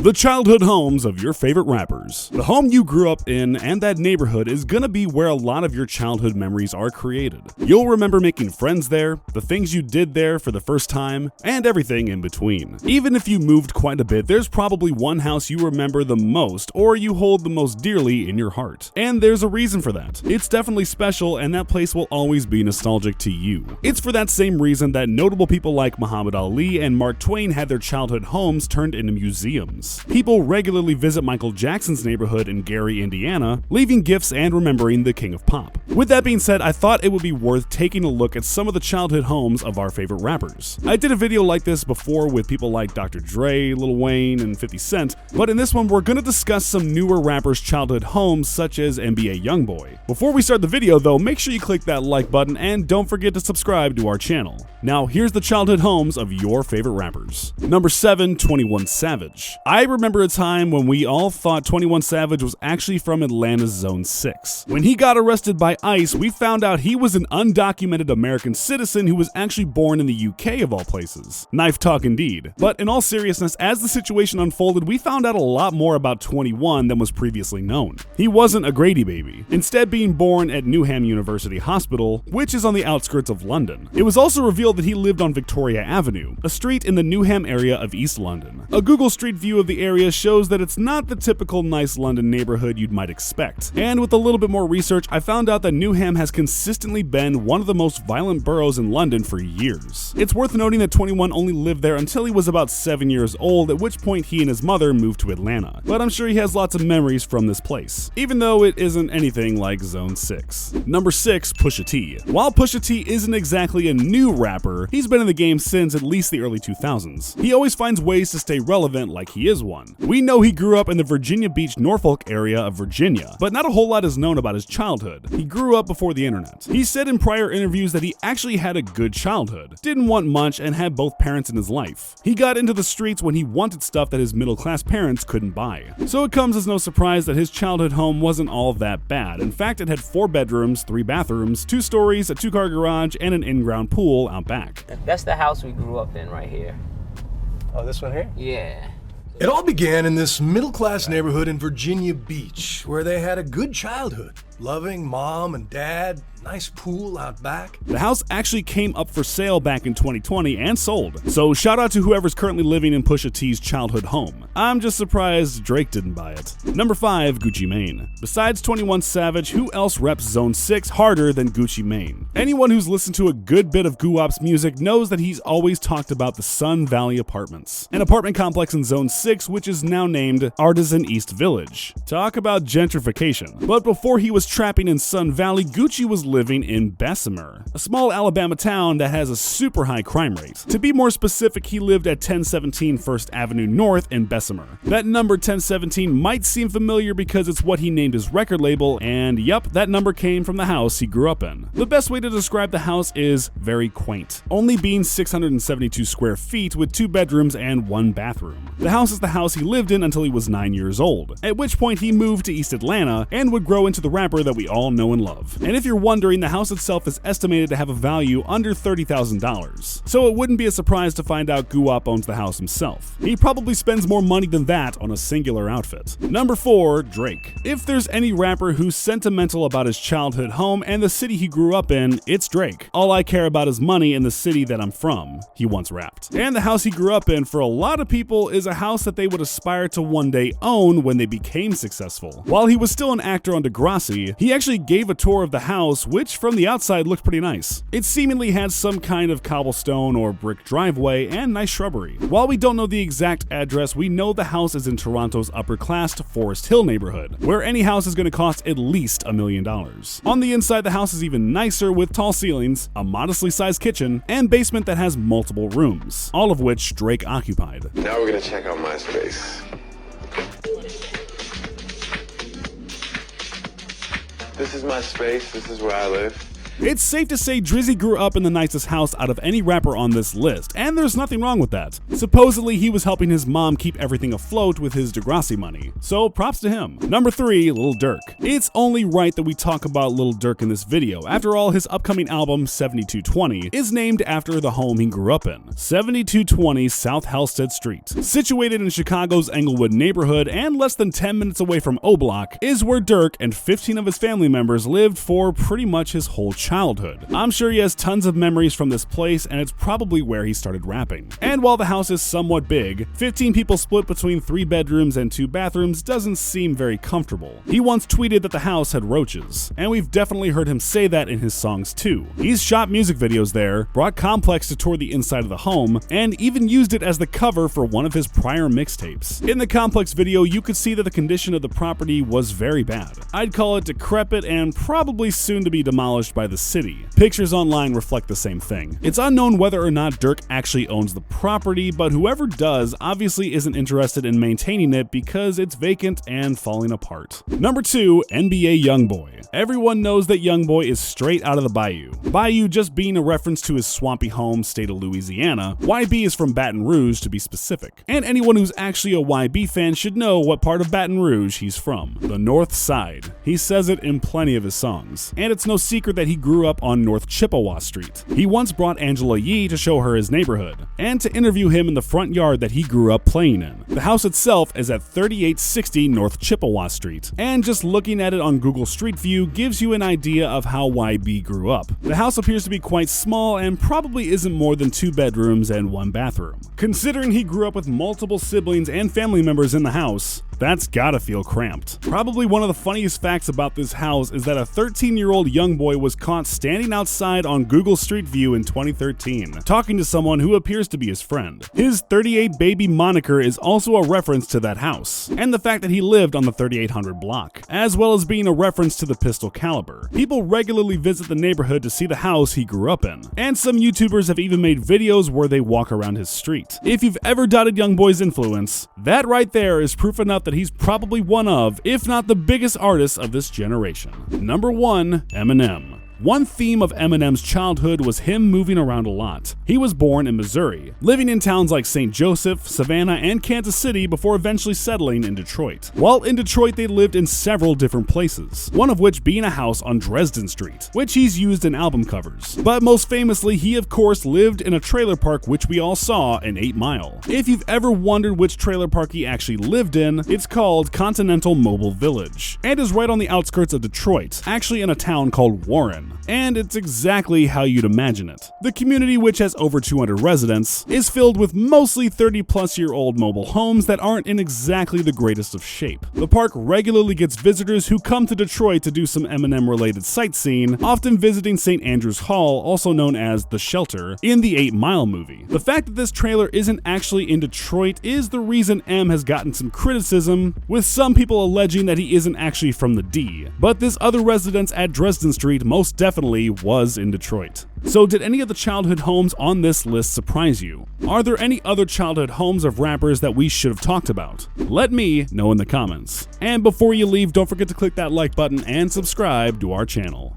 The childhood homes of your favorite rappers. The home you grew up in and that neighborhood is gonna be where a lot of your childhood memories are created. You'll remember making friends there, the things you did there for the first time, and everything in between. Even if you moved quite a bit, there's probably one house you remember the most or you hold the most dearly in your heart. And there's a reason for that. It's definitely special and that place will always be nostalgic to you. It's for that same reason that notable people like Muhammad Ali and Mark Twain had their childhood homes turned into museums. People regularly visit Michael Jackson's neighborhood in Gary, Indiana, leaving gifts and remembering the King of Pop. With that being said, I thought it would be worth taking a look at some of the childhood homes of our favorite rappers. I did a video like this before with people like Dr. Dre, Lil Wayne, and 50 Cent, but in this one we're gonna discuss some newer rappers' childhood homes such as NBA Youngboy. Before we start the video though, make sure you click that like button and don't forget to subscribe to our channel. Now here's the childhood homes of your favorite rappers. Number 7, 21 Savage. I remember a time when we all thought 21 Savage was actually from Atlanta's Zone 6. When he got arrested by ICE, we found out he was an undocumented American citizen who was actually born in the UK of all places. Knife talk indeed. But in all seriousness, as the situation unfolded, we found out a lot more about 21 than was previously known. He wasn't a Grady baby, instead being born at Newham University Hospital, which is on the outskirts of London. It was also revealed that he lived on Victoria Avenue, a street in the Newham area of East London. A Google Street View of the area shows that it's not the typical nice London neighborhood you'd might expect. And with a little bit more research, I found out that Newham has consistently been one of the most violent boroughs in London for years. It's worth noting that 21 only lived there until he was about 7 years old, at which point he and his mother moved to Atlanta. But I'm sure he has lots of memories from this place, even though it isn't anything like Zone 6. Number 6, Pusha T. While Pusha T isn't exactly a new rapper, he's been in the game since at least the early 2000s. He always finds ways to stay relevant like he is one. We know he grew up in the Virginia Beach, Norfolk area of Virginia, but not a whole lot is known about his childhood. He grew up before the internet. He said in prior interviews that he actually had a good childhood, didn't want much, and had both parents in his life. He got into the streets when he wanted stuff that his middle-class parents couldn't buy. So it comes as no surprise that his childhood home wasn't all that bad. In fact, it had 4 bedrooms, 3 bathrooms, 2 stories, a 2-car garage, and an in-ground pool out back. That's the house we grew up in right here. Oh, this one here? Yeah. It all began in this middle-class neighborhood in Virginia Beach, where they had a good childhood. Loving mom and dad, nice pool out back. The house actually came up for sale back in 2020 and sold. So shout out to whoever's currently living in Pusha T's childhood home. I'm just surprised Drake didn't buy it. Number 5, Gucci Mane. Besides 21 Savage, who else reps Zone 6 harder than Gucci Mane? Anyone who's listened to a good bit of Guwap's music knows that he's always talked about the Sun Valley Apartments, an apartment complex in Zone 6 which is now named Artisan East Village. Talk about gentrification. But before he was trapping in Sun Valley, Gucci was living in Bessemer, a small Alabama town that has a super high crime rate. To be more specific, he lived at 1017 First Avenue North in Bessemer. That number 1017 might seem familiar because it's what he named his record label, and yup, that number came from the house he grew up in. The best way to describe the house is very quaint, only being 672 square feet with 2 bedrooms and 1 bathroom. The house is the house he lived in until he was 9 years old, at which point he moved to East Atlanta and would grow into the rapper that we all know and love. And if you're wondering, the house itself is estimated to have a value under $30,000. So it wouldn't be a surprise to find out Guwap owns the house himself. He probably spends more money than that on a singular outfit. Number 4, Drake. If there's any rapper who's sentimental about his childhood home and the city he grew up in, it's Drake. All I care about is money in the city that I'm from, he once rapped. And the house he grew up in, for a lot of people, is a house that they would aspire to one day own when they became successful. While he was still an actor on Degrassi, he actually gave a tour of the house, which from the outside looked pretty nice. It seemingly had some kind of cobblestone or brick driveway and nice shrubbery. While we don't know the exact address, we know the house is in Toronto's upper-class Forest Hill neighborhood, where any house is going to cost at least $1 million. On the inside, the house is even nicer with tall ceilings, a modestly sized kitchen, and basement that has multiple rooms, all of which Drake occupied. Now we're gonna check out my space. This is my space, this is where I live. It's safe to say Drizzy grew up in the nicest house out of any rapper on this list, and there's nothing wrong with that. Supposedly, he was helping his mom keep everything afloat with his Degrassi money, so props to him. Number 3, Lil Durk. It's only right that we talk about Lil Durk in this video. After all, his upcoming album, 7220, is named after the home he grew up in, 7220 South Halsted Street. Situated in Chicago's Englewood neighborhood and less than 10 minutes away from O-Block, is where Durk and 15 of his family members lived for pretty much his whole childhood. I'm sure he has tons of memories from this place, and it's probably where he started rapping. And while the house is somewhat big, 15 people split between 3 bedrooms and 2 bathrooms doesn't seem very comfortable. He once tweeted that the house had roaches, and we've definitely heard him say that in his songs too. He's shot music videos there, brought Complex to tour the inside of the home, and even used it as the cover for one of his prior mixtapes. In the Complex video, you could see that the condition of the property was very bad. I'd call it decrepit and probably soon to be demolished by the city. Pictures online reflect the same thing. It's unknown whether or not Durk actually owns the property, but whoever does obviously isn't interested in maintaining it because it's vacant and falling apart. Number 2, NBA Youngboy. Everyone knows that Youngboy is straight out of the bayou. Bayou just being a reference to his swampy home state of Louisiana. YB is from Baton Rouge to be specific. And anyone who's actually a YB fan should know what part of Baton Rouge he's from. The North Side. He says it in plenty of his songs. And it's no secret that he grew up on North Chippewa Street. He once brought Angela Yee to show her his neighborhood, and to interview him in the front yard that he grew up playing in. The house itself is at 3860 North Chippewa Street, and just looking at it on Google Street View gives you an idea of how YB grew up. The house appears to be quite small and probably isn't more than 2 bedrooms and 1 bathroom. Considering he grew up with multiple siblings and family members in the house, that's gotta feel cramped. Probably one of the funniest facts about this house is that a 13-year-old young boy was caught standing outside on Google Street View in 2013, talking to someone who appears to be his friend. His 38 baby moniker is also a reference to that house, and the fact that he lived on the 3800 block, as well as being a reference to the pistol caliber. People regularly visit the neighborhood to see the house he grew up in, and some YouTubers have even made videos where they walk around his street. If you've ever doubted Youngboy's influence, that right there is proof enough that he's probably one of, if not the biggest artist of this generation. Number 1, Eminem. One theme of Eminem's childhood was him moving around a lot. He was born in Missouri, living in towns like St. Joseph, Savannah, and Kansas City before eventually settling in Detroit. While in Detroit, they lived in several different places, one of which being a house on Dresden Street, which he's used in album covers. But most famously, he of course lived in a trailer park which we all saw in 8 Mile. If you've ever wondered which trailer park he actually lived in, it's called Continental Mobile Village, and is right on the outskirts of Detroit, actually in a town called Warren. And it's exactly how you'd imagine it. The community, which has over 200 residents, is filled with mostly 30-plus-year-old mobile homes that aren't in exactly the greatest of shape. The park regularly gets visitors who come to Detroit to do some Eminem-related sightseeing, often visiting St. Andrews Hall, also known as The Shelter, in the 8 Mile movie. The fact that this trailer isn't actually in Detroit is the reason M has gotten some criticism, with some people alleging that he isn't actually from the D. But this other residence at Dresden Street most definitely was in Detroit. So did any of the childhood homes on this list surprise you? Are there any other childhood homes of rappers that we should have talked about? Let me know in the comments. And before you leave, don't forget to click that like button and subscribe to our channel.